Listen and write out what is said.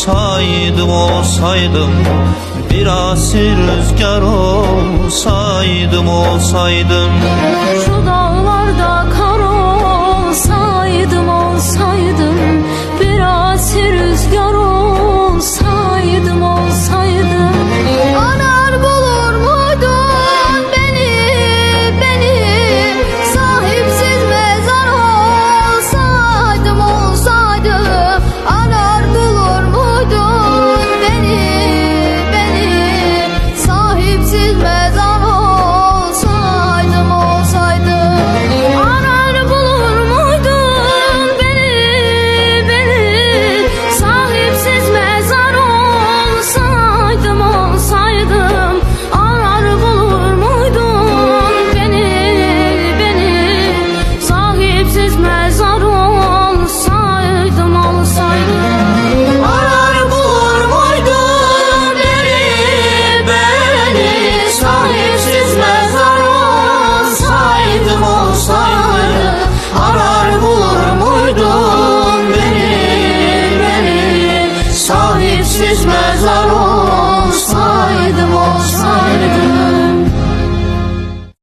olsaydım, bir asi rüzgar olsaydım. Şu dağlarda kar olsaydım, bir asi rüzgar olsaydım. Arar bulur muydun beni, sahipsiz mezar olsaydım. Arar bulur muydun beni, sahipsiz mezar olsaydım. Arar bulur muydun beni, sahipsiz mezar olsaydım. Arar bulur muydun beni, sahipsiz mezar olsaydım. Arar bulur muydun beni, sahipsiz mezar olsaydım. Arar bulur muydun beni, sahipsiz mezar olsaydım.